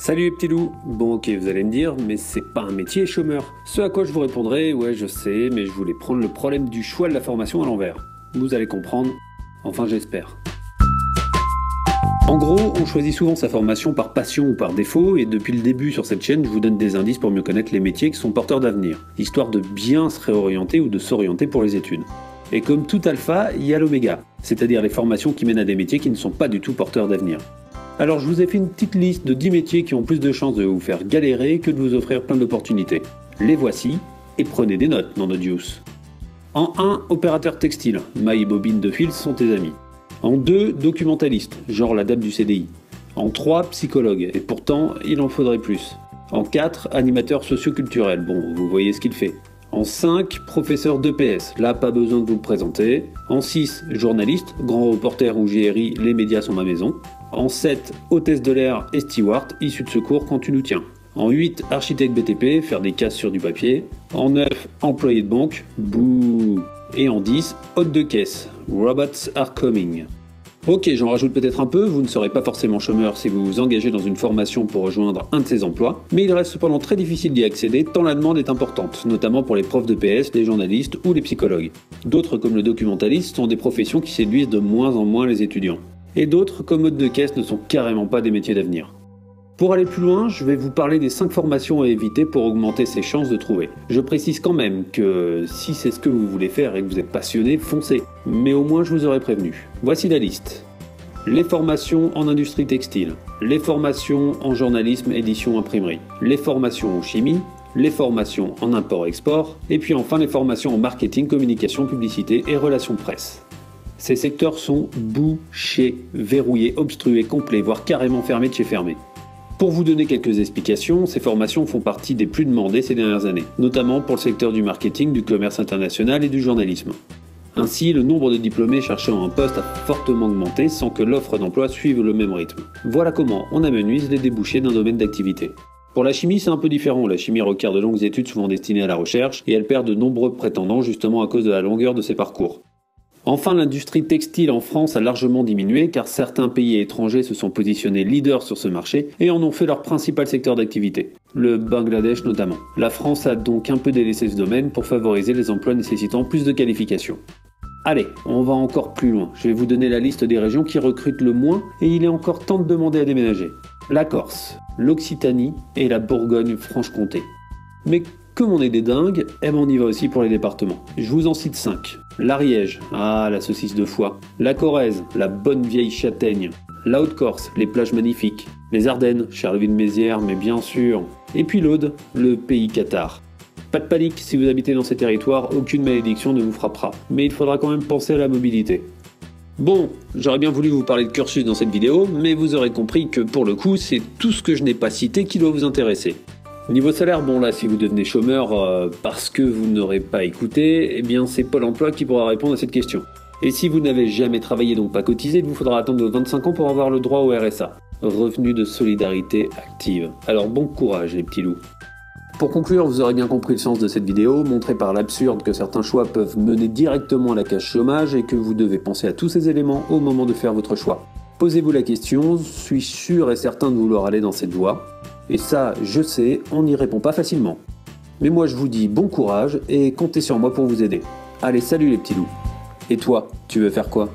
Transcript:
Salut les petits loups. Bon ok, vous allez me dire, mais c'est pas un métier chômeur. Ce à quoi je vous répondrai, ouais je sais, mais je voulais prendre le problème du choix de la formation à l'envers. Vous allez comprendre, enfin j'espère. En gros, on choisit souvent sa formation par passion ou par défaut, et depuis le début sur cette chaîne, je vous donne des indices pour mieux connaître les métiers qui sont porteurs d'avenir, histoire de bien se réorienter ou de s'orienter pour les études. Et comme tout alpha, il y a l'oméga, c'est-à-dire les formations qui mènent à des métiers qui ne sont pas du tout porteurs d'avenir. Alors je vous ai fait une petite liste de 10 métiers qui ont plus de chances de vous faire galérer que de vous offrir plein d'opportunités. Les voici, et prenez des notes, nom de Deuce. En 1, opérateur textile, mailles et bobines de fil sont tes amis. En 2, documentaliste, genre la dame du CDI. En 3, psychologue, et pourtant il en faudrait plus. En 4, animateur socio-culturel, bon vous voyez ce qu'il fait. En 5, professeur d'EPS, là pas besoin de vous le présenter. En 6, journaliste, grand reporter ou GRI, les médias sont ma maison. En 7, hôtesse de l'air et steward, issue de secours quand tu nous tiens. En 8, architecte BTP, faire des cases sur du papier. En 9, employé de banque, bouh. Et en 10, hôte de caisse, robots are coming. Ok, j'en rajoute peut-être un peu, vous ne serez pas forcément chômeur si vous vous engagez dans une formation pour rejoindre un de ces emplois, mais il reste cependant très difficile d'y accéder tant la demande est importante, notamment pour les profs de PS, les journalistes ou les psychologues. D'autres comme le documentaliste sont des professions qui séduisent de moins en moins les étudiants. Et d'autres, comme hôte de caisse, ne sont carrément pas des métiers d'avenir. Pour aller plus loin, je vais vous parler des 5 formations à éviter pour augmenter ses chances de trouver. Je précise quand même que si c'est ce que vous voulez faire et que vous êtes passionné, foncez. Mais au moins je vous aurais prévenu. Voici la liste. Les formations en industrie textile, les formations en journalisme, édition, imprimerie, les formations en chimie, les formations en import-export, et puis enfin les formations en marketing, communication, publicité et relations presse. Ces secteurs sont bouchés, verrouillés, obstrués, complets, voire carrément fermés de chez fermé. Pour vous donner quelques explications, ces formations font partie des plus demandées ces dernières années, notamment pour le secteur du marketing, du commerce international et du journalisme. Ainsi, le nombre de diplômés cherchant un poste a fortement augmenté sans que l'offre d'emploi suive le même rythme. Voilà comment on amenuise les débouchés d'un domaine d'activité. Pour la chimie, c'est un peu différent. La chimie requiert de longues études souvent destinées à la recherche, et elle perd de nombreux prétendants justement à cause de la longueur de ses parcours. Enfin, l'industrie textile en France a largement diminué car certains pays étrangers se sont positionnés leaders sur ce marché et en ont fait leur principal secteur d'activité, le Bangladesh notamment. La France a donc un peu délaissé ce domaine pour favoriser les emplois nécessitant plus de qualifications. Allez, on va encore plus loin. Je vais vous donner la liste des régions qui recrutent le moins et il est encore temps de demander à déménager. La Corse, l'Occitanie et la Bourgogne-Franche-Comté. Mais comme on est des dingues, on y va aussi pour les départements. Je vous en cite 5. L'Ariège, ah la saucisse de foie. La Corrèze, la bonne vieille châtaigne. La Haute-Corse, les plages magnifiques. Les Ardennes, Charleville-Mézières, mais bien sûr. Et puis l'Aude, le pays Qatar. Pas de panique, si vous habitez dans ces territoires, aucune malédiction ne vous frappera. Mais il faudra quand même penser à la mobilité. Bon, j'aurais bien voulu vous parler de cursus dans cette vidéo, mais vous aurez compris que pour le coup, c'est tout ce que je n'ai pas cité qui doit vous intéresser. Niveau salaire, bon là, si vous devenez chômeur parce que vous n'aurez pas écouté, eh bien c'est Pôle emploi qui pourra répondre à cette question. Et si vous n'avez jamais travaillé donc pas cotisé, il vous faudra attendre vos 25 ans pour avoir le droit au RSA, Revenu de solidarité active. Alors bon courage les petits loups. Pour conclure, vous aurez bien compris le sens de cette vidéo, montré par l'absurde que certains choix peuvent mener directement à la case chômage et que vous devez penser à tous ces éléments au moment de faire votre choix. Posez-vous la question, suis-je sûr et certain de vouloir aller dans cette voie ? Et ça, je sais, on n'y répond pas facilement. Mais moi je vous dis bon courage et comptez sur moi pour vous aider. Allez, salut les petits loups. Et toi, tu veux faire quoi ?